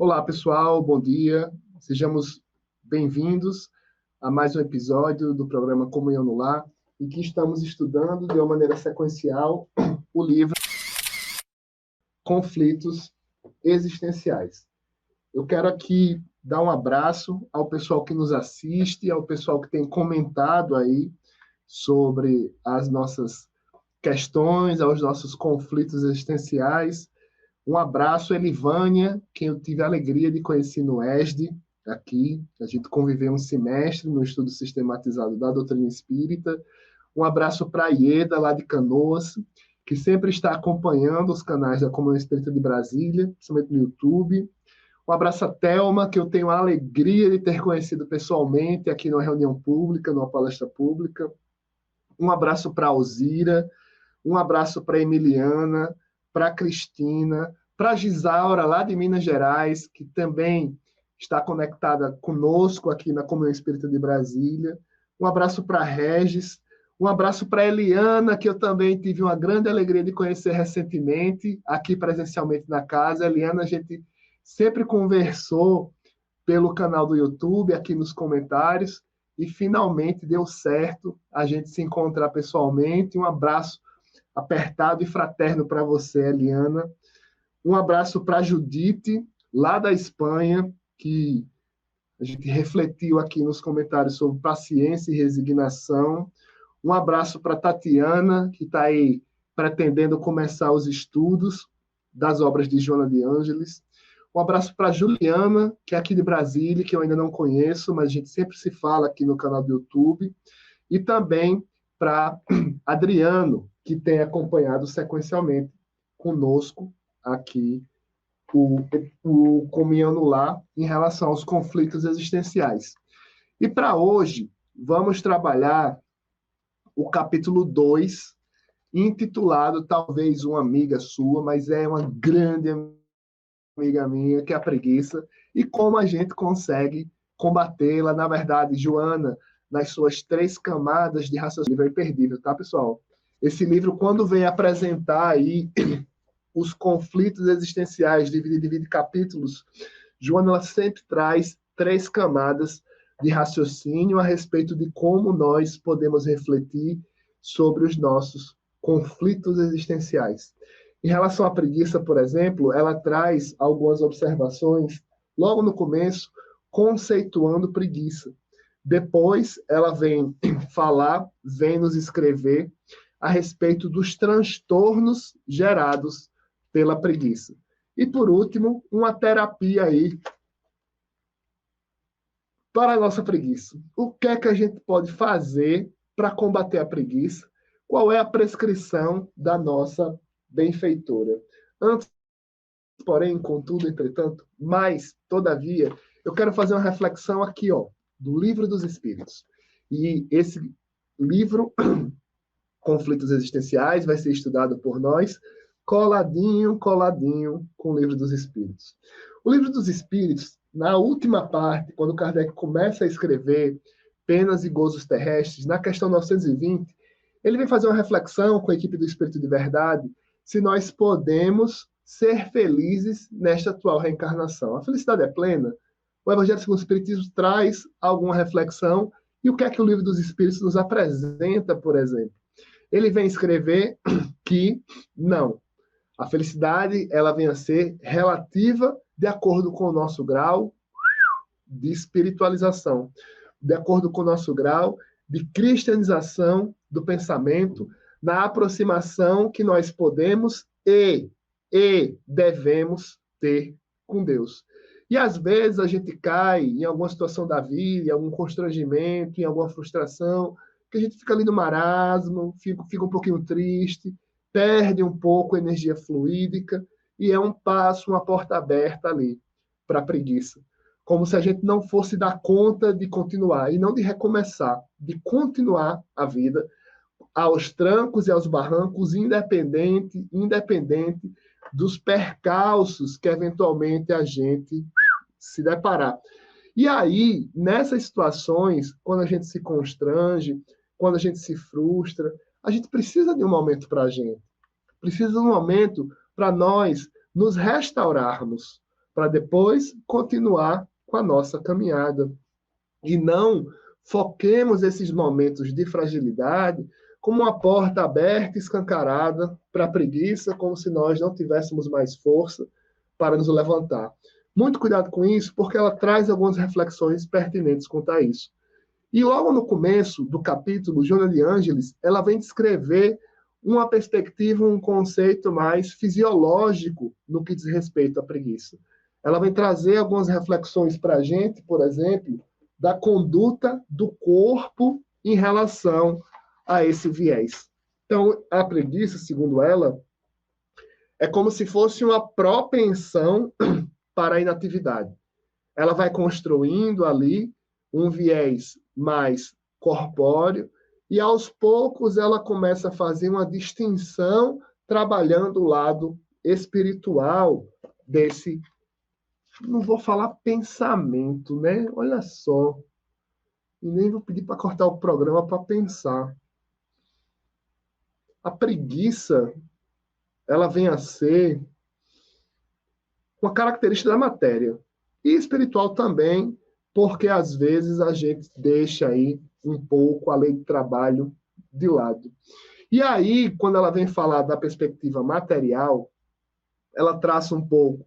Olá, pessoal, bom dia. Sejamos bem-vindos a mais um episódio do programa Comunhão no Lar, em que estamos estudando de uma maneira sequencial o livro Conflitos Existenciais. Eu quero aqui dar um abraço ao pessoal que nos assiste, ao pessoal que tem comentado aí sobre as nossas questões, aos nossos conflitos existenciais. Um abraço, Elivânia, quem eu tive a alegria de conhecer no ESD, aqui. A gente conviveu um semestre no estudo sistematizado da doutrina espírita. Um abraço para a Ieda, lá de Canoas, que sempre está acompanhando os canais da Comunhão Espírita de Brasília, principalmente no YouTube. Um abraço a Thelma, que eu tenho a alegria de ter conhecido pessoalmente aqui numa reunião pública, numa palestra pública. Um abraço para a Alzira, um abraço para a Emiliana, para a Cristina, para a Gisaura, lá de Minas Gerais, que também está conectada conosco aqui na Comunhão Espírita de Brasília. Um abraço para a Regis, um abraço para a Eliana, que eu também tive uma grande alegria de conhecer recentemente, aqui presencialmente na casa. A Eliana, a gente sempre conversou pelo canal do YouTube, aqui nos comentários, e finalmente deu certo a gente se encontrar pessoalmente. Um abraço apertado e fraterno para você, Eliana. Um abraço para a Judite, lá da Espanha, que a gente refletiu aqui nos comentários sobre paciência e resignação. Um abraço para a Tatiana, que está aí pretendendo começar os estudos das obras de Joana de Ângeles. Um abraço para a Juliana, que é aqui de Brasília, que eu ainda não conheço, mas a gente sempre se fala aqui no canal do YouTube. E também para Adriano, que tem acompanhado sequencialmente conosco aqui o Comunhão no Lar em relação aos conflitos existenciais. E para hoje, vamos trabalhar o capítulo 2, intitulado, talvez uma amiga sua, mas é uma grande amiga minha, que é a preguiça, e como a gente consegue combatê-la. Na verdade, Joana, nas suas 3 camadas de raciocínio, é imperdível, tá, pessoal? Esse livro, quando vem apresentar aí os conflitos existenciais, dividido em capítulos, Joana ela sempre traz 3 camadas de raciocínio a respeito de como nós podemos refletir sobre os nossos conflitos existenciais. Em relação à preguiça, por exemplo, ela traz algumas observações logo no começo, conceituando preguiça. Depois, ela vem falar, vem nos escrever a respeito dos transtornos gerados pela preguiça. E, por último, uma terapia aí para a nossa preguiça. O que é que a gente pode fazer para combater a preguiça? Qual é a prescrição da nossa benfeitora? Antes, porém, contudo, entretanto, mas, todavia, eu quero fazer uma reflexão aqui, do Livro dos Espíritos. E esse livro, Conflitos Existenciais, vai ser estudado por nós, coladinho com o Livro dos Espíritos. O Livro dos Espíritos, na última parte, quando Kardec começa a escrever Penas e Gozos Terrestres, na questão 920, ele vem fazer uma reflexão com a equipe do Espírito de Verdade, se nós podemos ser felizes nesta atual reencarnação. A felicidade é plena? O Evangelho segundo o Espiritismo traz alguma reflexão, e o que é que o Livro dos Espíritos nos apresenta, por exemplo? Ele vem escrever que não. A felicidade ela vem a ser relativa de acordo com o nosso grau de espiritualização, de acordo com o nosso grau de cristianização do pensamento, na aproximação que nós podemos e devemos ter com Deus. E às vezes a gente cai em alguma situação da vida, em algum constrangimento, em alguma frustração, que a gente fica ali no marasmo, fica um pouquinho triste, perde um pouco a energia fluídica, e é um passo, uma porta aberta ali para a preguiça. Como se a gente não fosse dar conta de continuar, e não de recomeçar, de continuar a vida aos trancos e aos barrancos, independente dos percalços que eventualmente a gente se deparar. E aí, nessas situações, quando a gente se constrange, quando a gente se frustra, a gente precisa de um momento para a gente. Precisa de um momento para nós nos restaurarmos, para depois continuar com a nossa caminhada. E não foquemos esses momentos de fragilidade como uma porta aberta, escancarada para a preguiça, como se nós não tivéssemos mais força para nos levantar. Muito cuidado com isso, porque ela traz algumas reflexões pertinentes quanto a isso. E logo no começo do capítulo, Joana de Ângeles, ela vem descrever uma perspectiva, um conceito mais fisiológico no que diz respeito à preguiça. Ela vem trazer algumas reflexões para a gente, por exemplo, da conduta do corpo em relação a esse viés. Então, a preguiça, segundo ela, é como se fosse uma propensão para a inatividade. Ela vai construindo ali um viés mais corpóreo e, aos poucos, ela começa a fazer uma distinção trabalhando o lado espiritual desse, não vou falar pensamento, né? Olha só. E nem vou pedir para cortar o programa para pensar. A preguiça, ela vem a ser uma característica da matéria. E espiritual também, porque às vezes a gente deixa aí um pouco a lei do trabalho de lado. E aí, quando ela vem falar da perspectiva material, ela traça um pouco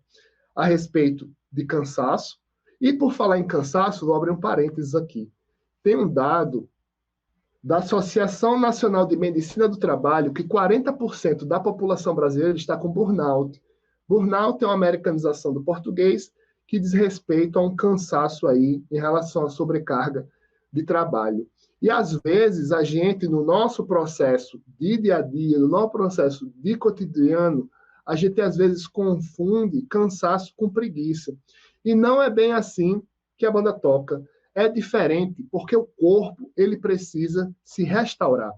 a respeito de cansaço. E por falar em cansaço, vou abrir um parênteses aqui. Tem um dado da Associação Nacional de Medicina do Trabalho que 40% da população brasileira está com burnout. Burnout é uma americanização do português que diz respeito a um cansaço aí em relação à sobrecarga de trabalho. E às vezes a gente, no nosso processo de dia a dia, no nosso processo de cotidiano, a gente às vezes confunde cansaço com preguiça. E não é bem assim que a banda toca. É diferente, porque o corpo ele precisa se restaurar.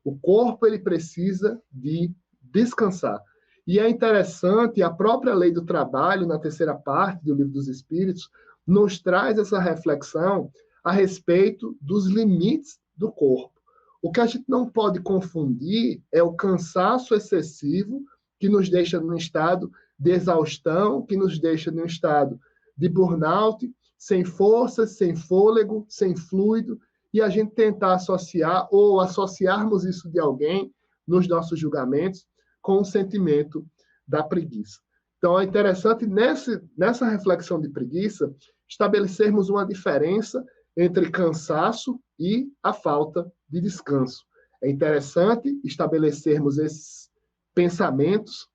O corpo ele precisa de descansar. E é interessante, a própria lei do trabalho, na terceira parte do Livro dos Espíritos, nos traz essa reflexão a respeito dos limites do corpo. O que a gente não pode confundir é o cansaço excessivo que nos deixa num estado de exaustão, que nos deixa num estado de burnout, sem força, sem fôlego, sem fluido, e a gente tentar associar ou associarmos isso de alguém nos nossos julgamentos com o sentimento da preguiça. Então, é interessante, nessa reflexão de preguiça, estabelecermos uma diferença entre cansaço e a falta de descanso. É interessante estabelecermos esses pensamentos,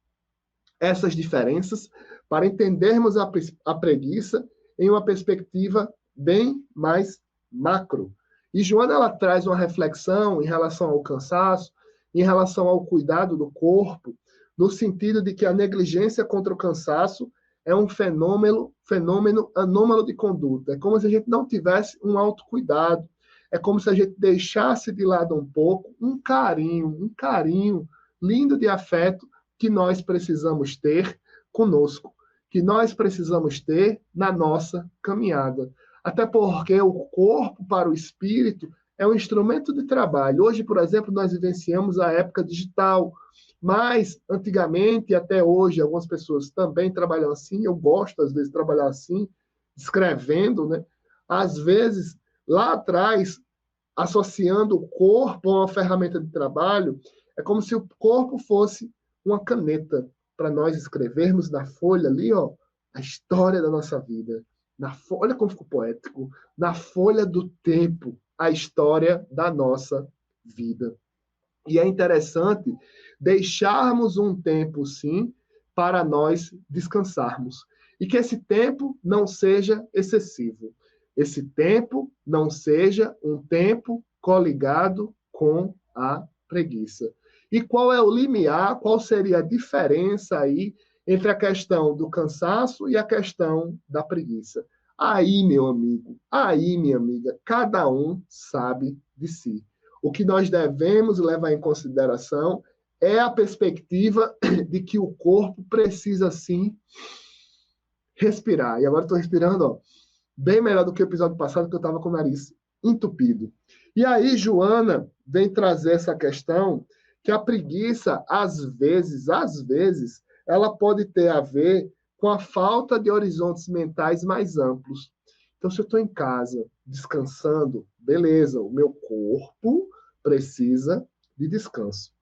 essas diferenças, para entendermos a preguiça em uma perspectiva bem mais macro. E Joana ela traz uma reflexão em relação ao cansaço, em relação ao cuidado do corpo, no sentido de que a negligência contra o cansaço é um fenômeno anômalo de conduta. É como se a gente não tivesse um autocuidado. É como se a gente deixasse de lado um pouco um carinho lindo de afeto que nós precisamos ter conosco, que nós precisamos ter na nossa caminhada. Até porque o corpo para o espírito é um instrumento de trabalho. Hoje, por exemplo, nós vivenciamos a época digital, mas antigamente, até hoje, algumas pessoas também trabalham assim. Eu gosto, às vezes, de trabalhar assim, escrevendo, né? Às vezes, lá atrás, associando o corpo a uma ferramenta de trabalho, é como se o corpo fosse uma caneta para nós escrevermos na folha ali, ó, a história da nossa vida. Olha como ficou poético. Na folha do tempo, a história da nossa vida. E é interessante deixarmos um tempo, sim, para nós descansarmos. E que esse tempo não seja excessivo. Esse tempo não seja um tempo coligado com a preguiça. E qual é o limiar, qual seria a diferença aí entre a questão do cansaço e a questão da preguiça? Aí, meu amigo, aí, minha amiga, cada um sabe de si. O que nós devemos levar em consideração é a perspectiva de que o corpo precisa, sim, respirar. E agora estou respirando, ó, bem melhor do que o episódio passado, que eu estava com o nariz entupido. E aí, Joana vem trazer essa questão que a preguiça, às vezes, ela pode ter a ver com a falta de horizontes mentais mais amplos. Então, se eu estou em casa, descansando, beleza, o meu corpo precisa de descanso.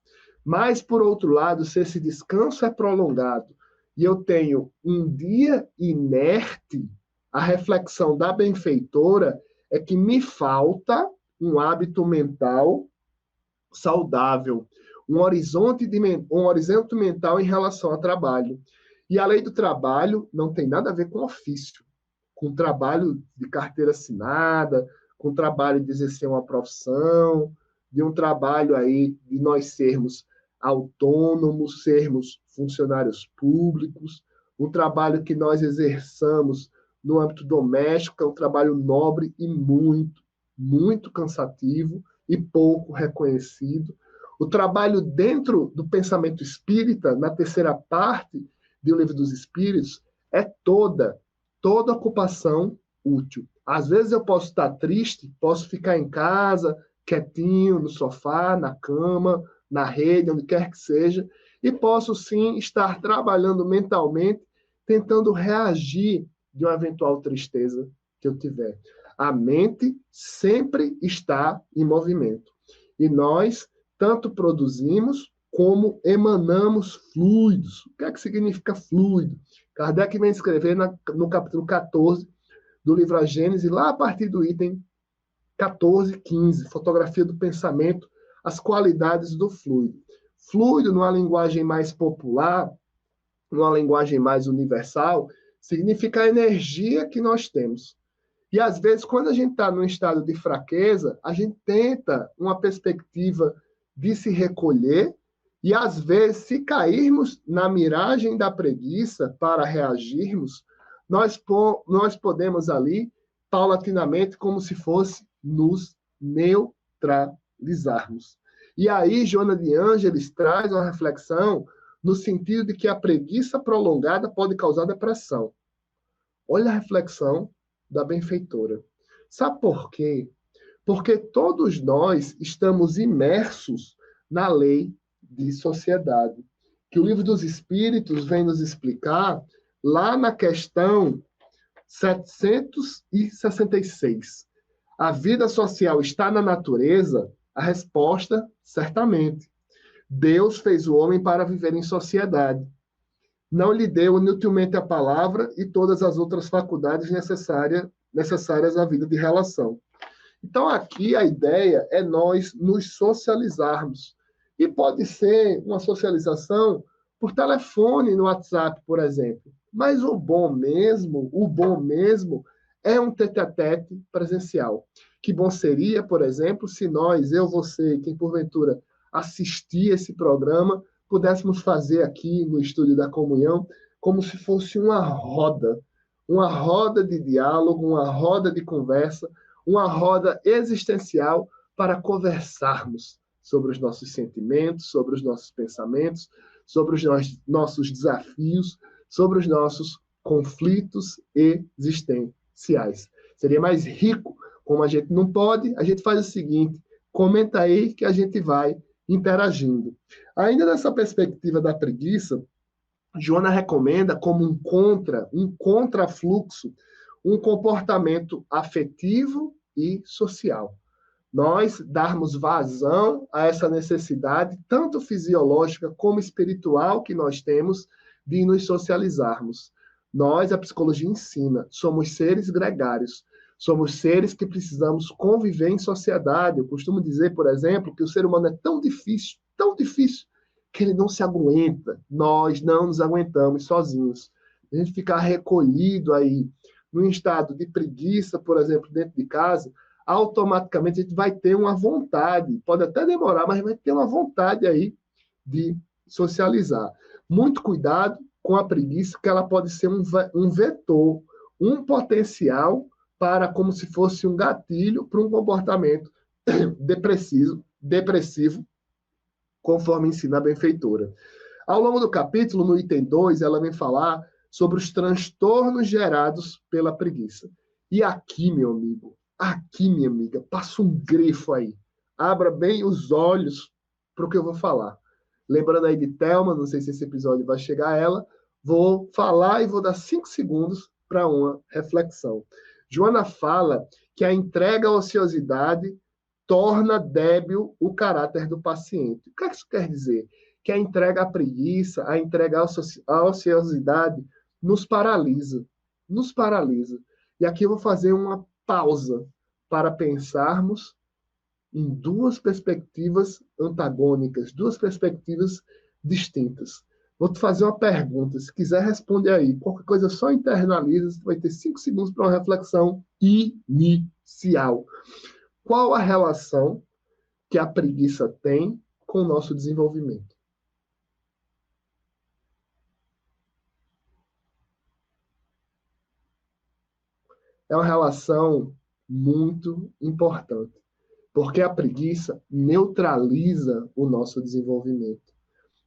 Mas, por outro lado, se esse descanso é prolongado e eu tenho um dia inerte, a reflexão da benfeitora é que me falta um hábito mental saudável, um horizonte mental em relação ao trabalho. E a lei do trabalho não tem nada a ver com ofício, com trabalho de carteira assinada, com trabalho de exercer uma profissão, de um trabalho aí de nós sermos autônomos, sermos funcionários públicos, um trabalho que nós exerçamos no âmbito doméstico, é um trabalho nobre e muito, muito cansativo e pouco reconhecido. O trabalho dentro do pensamento espírita, na terceira parte do Livro dos Espíritos, é toda ocupação útil. Às vezes eu posso estar triste, posso ficar em casa, quietinho, no sofá, na cama, na rede, onde quer que seja, e posso sim estar trabalhando mentalmente, tentando reagir de uma eventual tristeza que eu tiver. A mente sempre está em movimento. E nós tanto produzimos como emanamos fluidos. O que é que significa fluido? Kardec vem escrever no capítulo 14 do livro A Gênese, lá a partir do item 14, 15, fotografia do pensamento, as qualidades do fluido. Fluido, numa linguagem mais popular, numa linguagem mais universal, significa a energia que nós temos. E, às vezes, quando a gente está num estado de fraqueza, a gente tenta uma perspectiva de se recolher e, às vezes, se cairmos na miragem da preguiça para reagirmos, nós podemos ali, paulatinamente, como se fosse nos neutralizarmos. E aí, Joana de Ângeles traz uma reflexão no sentido de que a preguiça prolongada pode causar depressão. Olha a reflexão da benfeitora. Sabe por quê? Porque todos nós estamos imersos na lei de sociedade, que o Livro dos Espíritos vem nos explicar lá na questão 766. A vida social está na natureza? A resposta, certamente. Deus fez o homem para viver em sociedade. Não lhe deu inutilmente a palavra e todas as outras faculdades necessárias à vida de relação. Então, aqui a ideia é nós nos socializarmos. E pode ser uma socialização por telefone, no WhatsApp, por exemplo. Mas o bom mesmo é um tete-a-tete presencial. Que bom seria, por exemplo, se nós, eu, você, quem porventura assistir esse programa, pudéssemos fazer aqui no Estúdio da Comunhão como se fosse uma roda de diálogo, uma roda de conversa, uma roda existencial para conversarmos sobre os nossos sentimentos, sobre os nossos pensamentos, sobre os nossos desafios, sobre os nossos conflitos existenciais. Seria mais rico, como a gente não pode, a gente faz o seguinte, comenta aí que a gente vai interagindo. Ainda nessa perspectiva da preguiça, Joana recomenda como um contrafluxo, um comportamento afetivo e social. Nós darmos vazão a essa necessidade, tanto fisiológica como espiritual, que nós temos de nos socializarmos. Nós, a psicologia ensina, somos seres gregários, somos seres que precisamos conviver em sociedade. Eu costumo dizer, por exemplo, que o ser humano é tão difícil, que ele não se aguenta. Nós não nos aguentamos sozinhos. A gente ficar recolhido aí, num estado de preguiça, por exemplo, dentro de casa, automaticamente a gente vai ter uma vontade, pode até demorar, mas vai ter uma vontade aí de socializar. Muito cuidado com a preguiça, que ela pode ser um vetor, um potencial para como se fosse um gatilho para um comportamento depressivo, conforme ensina a benfeitora. Ao longo do capítulo, no item 2, ela vem falar sobre os transtornos gerados pela preguiça. E aqui, meu amigo, aqui, minha amiga, passa um grifo aí. Abra bem os olhos para o que eu vou falar. Lembrando aí de Thelma, não sei se esse episódio vai chegar a ela, Vou falar e vou dar 5 segundos para uma reflexão. Joana fala que a entrega à ociosidade torna débil o caráter do paciente. O que isso quer dizer? Que a entrega à preguiça, a entrega à ociosidade nos paralisa. Nos paralisa. E aqui eu vou fazer uma pausa para pensarmos em duas perspectivas antagônicas, duas perspectivas distintas. Vou te fazer uma pergunta. Se quiser responder aí, qualquer coisa só internaliza, você vai ter 5 segundos para uma reflexão inicial. Qual a relação que a preguiça tem com o nosso desenvolvimento? É uma relação muito importante, porque a preguiça neutraliza o nosso desenvolvimento.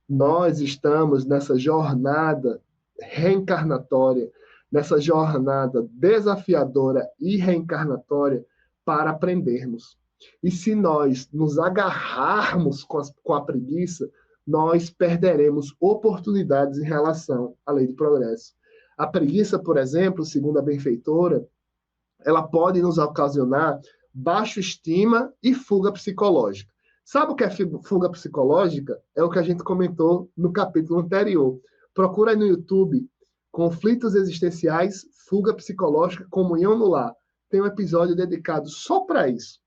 Nós estamos nessa jornada reencarnatória, nessa jornada desafiadora e reencarnatória para aprendermos. E se nós nos agarrarmos com a preguiça, nós perderemos oportunidades em relação à lei do progresso. A preguiça, por exemplo, segundo a benfeitora, ela pode nos ocasionar baixa estima e fuga psicológica. Sabe o que é fuga psicológica? É o que a gente comentou no capítulo anterior. Procura aí no YouTube, conflitos existenciais, fuga psicológica, comunhão no lar. Tem um episódio dedicado só para isso.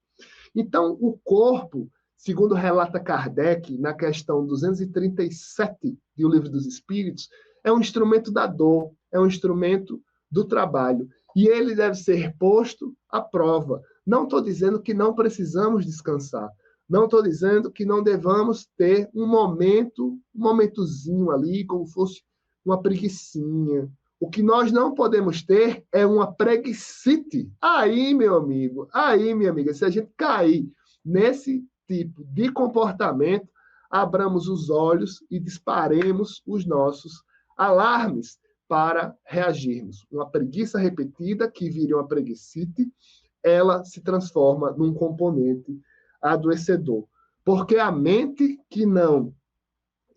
Então, o corpo, segundo relata Kardec, na questão 237 do Livro dos Espíritos, é um instrumento da dor, é um instrumento do trabalho. E ele deve ser posto à prova. Não estou dizendo que não precisamos descansar. Não estou dizendo que não devamos ter um momentozinho ali, como fosse uma preguicinha. O que nós não podemos ter é uma preguicite. Aí, meu amigo, aí, minha amiga, se a gente cair nesse tipo de comportamento, abramos os olhos e disparemos os nossos alarmes para reagirmos. Uma preguiça repetida, que vira uma preguicite, ela se transforma num componente adoecedor. Porque a mente que não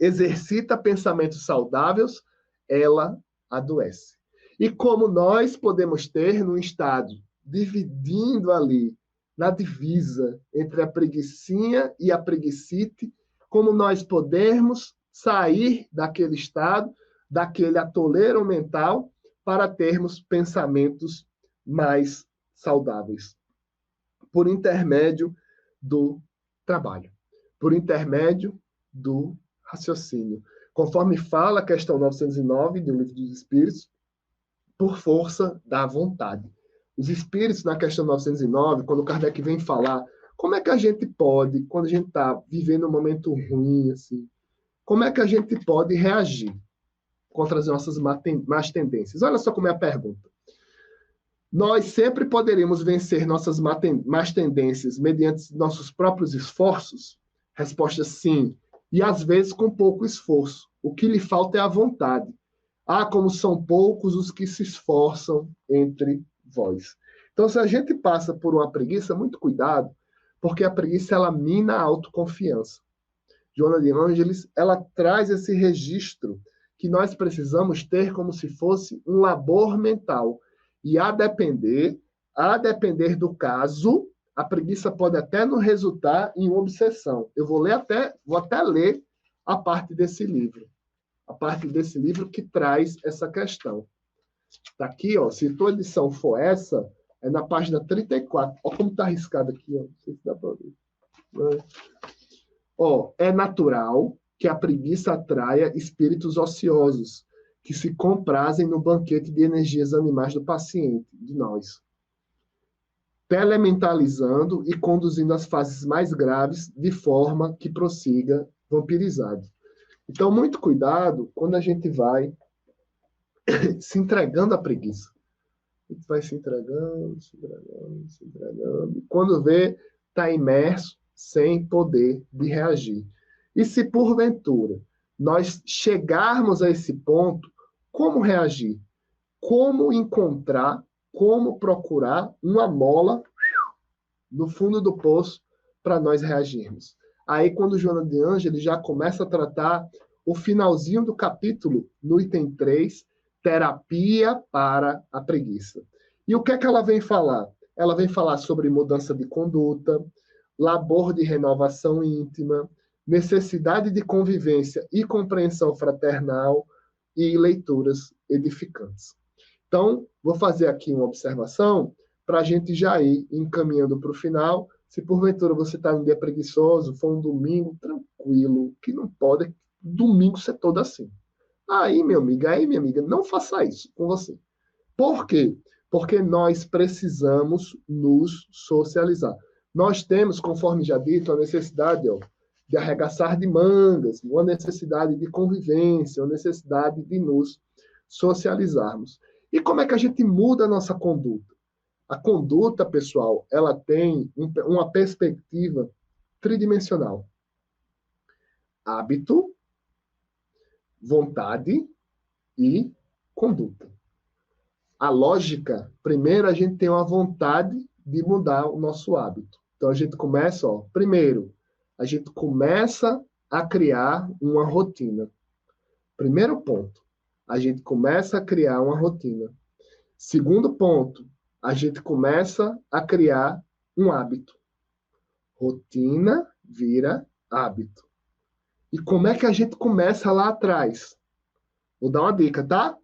exercita pensamentos saudáveis, ela adoece. E como nós podemos ter num estado dividindo ali na divisa entre a preguicinha e a preguicite, como nós podemos sair daquele estado, daquele atoleiro mental, para termos pensamentos mais saudáveis, por intermédio do trabalho, por intermédio do raciocínio. Conforme fala a questão 909 do Livro dos Espíritos, por força da vontade. Os espíritos, na questão 909, quando Kardec vem falar como é que a gente pode, quando a gente está vivendo um momento ruim, assim, como é que a gente pode reagir contra as nossas más tendências? Olha só como é a pergunta. Nós sempre poderíamos vencer nossas más tendências mediante nossos próprios esforços? Resposta sim, e às vezes com pouco esforço. O que lhe falta é a vontade. Ah, como são poucos os que se esforçam entre vós. Então, se a gente passa por uma preguiça, muito cuidado, porque a preguiça ela mina a autoconfiança. Joana de Ângeles, ela traz esse registro que nós precisamos ter como se fosse um labor mental. E a depender do caso, a preguiça pode até não resultar em uma obsessão. Eu vou até ler a parte desse livro. A parte desse livro que traz essa questão. Está aqui, ó, se a tua edição for essa, é na página 34. Olha como está arriscado aqui, ó. Não sei se dá para ver. Ó, é natural que a preguiça atraia espíritos ociosos, que se comprazem no banquete de energias animais do paciente, de nós, telementalizando e conduzindo as fases mais graves de forma que prossiga vampirizado. Então, muito cuidado quando a gente vai se entregando à preguiça. A gente vai se entregando. E quando vê, está imerso, sem poder de reagir. E se, porventura, nós chegarmos a esse ponto, como reagir? Como encontrar, como procurar uma mola no fundo do poço para nós reagirmos? Aí, quando Joana de Ângeles já começa a tratar o finalzinho do capítulo, no item 3, terapia para a preguiça. E o que é que ela vem falar? Ela vem falar sobre mudança de conduta, labor de renovação íntima, necessidade de convivência e compreensão fraternal e leituras edificantes. Então, vou fazer aqui uma observação para a gente já ir encaminhando para o final. Se porventura você está um dia preguiçoso, for um domingo tranquilo, que não pode domingo ser todo assim. Aí, meu amigo, aí, minha amiga, não faça isso com você. Por quê? Porque nós precisamos nos socializar. Nós temos, conforme já dito, a necessidade de arregaçar de mangas, uma necessidade de convivência, uma necessidade de nos socializarmos. E como é que a gente muda a nossa conduta? A conduta, pessoal, ela tem uma perspectiva tridimensional. Hábito, vontade e conduta. A lógica, primeiro a gente tem uma vontade de mudar o nosso hábito. Então a gente começa, primeiro, a gente começa a criar uma rotina. Primeiro ponto, a gente começa a criar uma rotina. Segundo ponto, a gente começa a criar um hábito. Rotina vira hábito. E como é que a gente começa lá atrás? Vou dar uma dica, tá?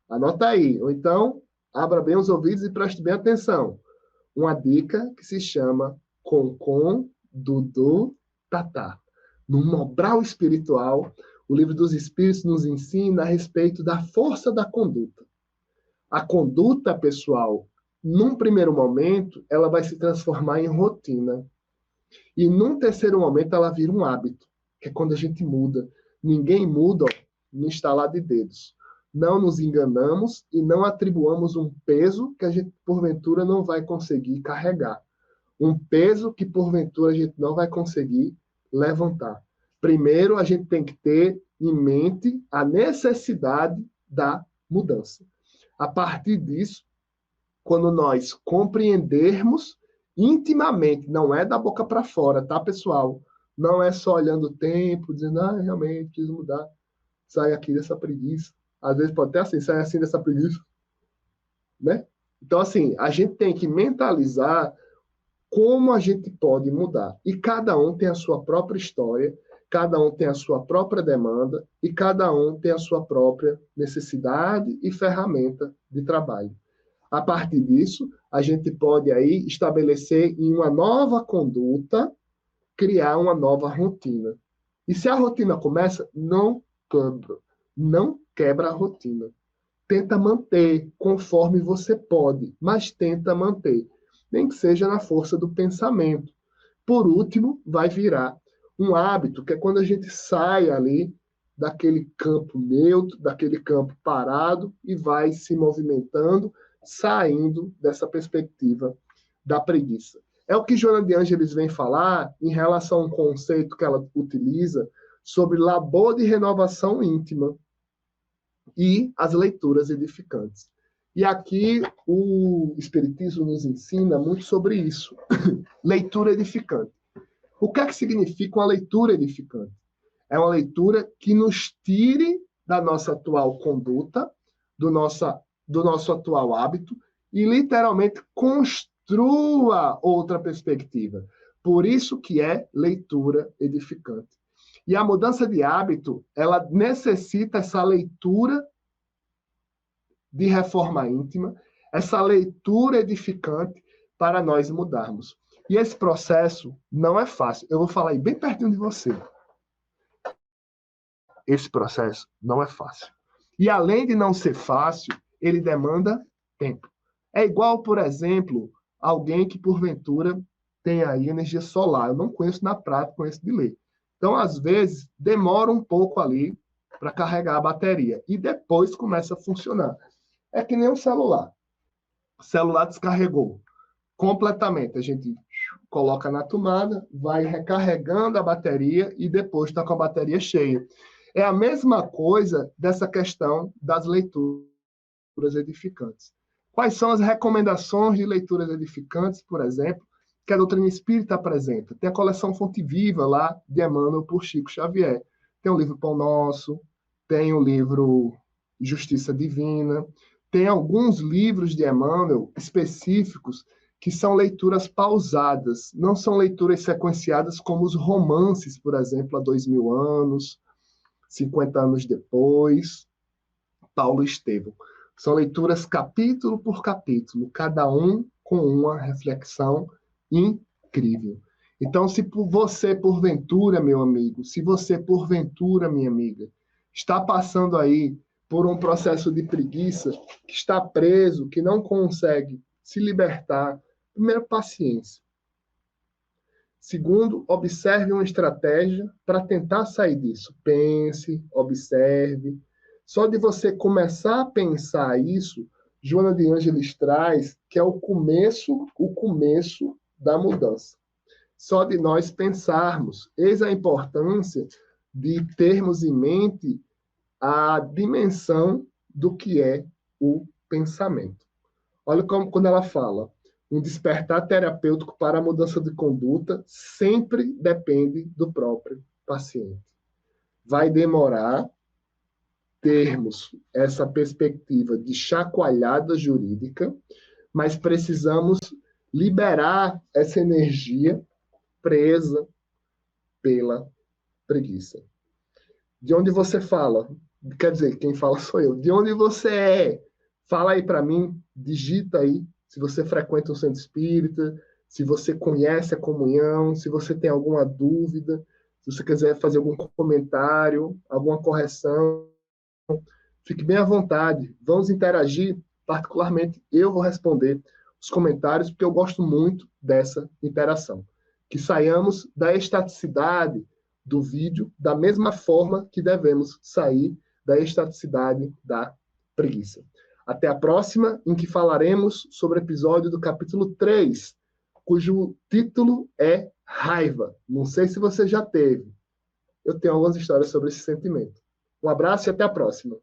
Anota aí. Ou então, abra bem os ouvidos e preste bem atenção. Uma dica que se chama Concon Dudu Tatá. No Mobral Espiritual, o Livro dos Espíritos nos ensina a respeito da força da conduta. A conduta, pessoal, num primeiro momento, ela vai se transformar em rotina. E num terceiro momento, ela vira um hábito, que é quando a gente muda. Ninguém muda no estalar de dedos. Não nos enganamos e não atribuamos um peso que a gente, porventura, não vai conseguir carregar. Um peso que, porventura, a gente não vai conseguir levantar. Primeiro, a gente tem que ter em mente a necessidade da mudança. A partir disso, quando nós compreendermos intimamente, não é da boca para fora, tá, pessoal? Não é só olhando o tempo, dizendo, realmente, preciso mudar. Sai aqui dessa preguiça. Às vezes pode até assim, sai assim dessa preguiça. Né? Então, assim, a gente tem que mentalizar como a gente pode mudar. E cada um tem a sua própria história, cada um tem a sua própria demanda e cada um tem a sua própria necessidade e ferramenta de trabalho. A partir disso, a gente pode aí estabelecer em uma nova conduta, criar uma nova rotina. E se a rotina começa, não quebra a rotina. Tenta manter conforme você pode, mas tenta manter. Nem que seja na força do pensamento. Por último, vai virar um hábito, que é quando a gente sai ali daquele campo neutro, daquele campo parado e vai se movimentando, saindo dessa perspectiva da preguiça. É o que Joana de Ângeles vem falar em relação a um conceito que ela utiliza sobre labor de renovação íntima e as leituras edificantes. E aqui o Espiritismo nos ensina muito sobre isso. Leitura edificante. O que é que significa uma leitura edificante? É uma leitura que nos tire da nossa atual conduta, do nosso atual hábito, e literalmente construa outra perspectiva. Por isso que é leitura edificante. E a mudança de hábito, ela necessita essa leitura de reforma íntima, essa leitura edificante para nós mudarmos. E esse processo não é fácil. Eu vou falar aí bem pertinho de você. Esse processo não é fácil. E além de não ser fácil, ele demanda tempo. É igual, por exemplo, alguém que porventura tem aí energia solar. Eu não conheço na prática, conheço de ler. Então, às vezes, demora um pouco ali para carregar a bateria. E depois começa a funcionar. É que nem um celular. O celular descarregou completamente. A gente coloca na tomada, vai recarregando a bateria e depois está com a bateria cheia. É a mesma coisa dessa questão das leituras edificantes. Quais são as recomendações de leituras edificantes, por exemplo, que a doutrina espírita apresenta? Tem a coleção Fonte Viva lá, de Emmanuel por Chico Xavier. Tem o livro Pão Nosso, tem o livro Justiça Divina, tem alguns livros de Emmanuel específicos que são leituras pausadas, não são leituras sequenciadas como os romances, por exemplo, há 2000 anos, 50 anos depois, Paulo Estevão. São leituras capítulo por capítulo, cada um com uma reflexão incrível. Então, se você, porventura, meu amigo, se você, porventura, minha amiga, está passando aí por um processo de preguiça, que está preso, que não consegue se libertar, primeiro, paciência. Segundo, observe uma estratégia para tentar sair disso. Pense, observe. Só de você começar a pensar isso, Joana de Ângeles traz que é o começo da mudança. Só de nós pensarmos. Eis a importância de termos em mente a dimensão do que é o pensamento. Olha como quando ela fala, um despertar terapêutico para a mudança de conduta sempre depende do próprio paciente. Vai demorar termos essa perspectiva de chacoalhada jurídica, mas precisamos liberar essa energia presa pela preguiça. De onde você fala? Quer dizer, quem fala sou eu. De onde você é? Fala aí para mim, digita aí, se você frequenta um centro espírita, se você conhece a comunhão, se você tem alguma dúvida, se você quiser fazer algum comentário, alguma correção, fique bem à vontade. Vamos interagir, particularmente eu vou responder os comentários, porque eu gosto muito dessa interação. Que saiamos da estaticidade do vídeo da mesma forma que devemos sair da estaticidade da preguiça. Até a próxima, em que falaremos sobre o episódio do capítulo 3, cujo título é Raiva. Não sei se você já teve. Eu tenho algumas histórias sobre esse sentimento. Um abraço e até a próxima.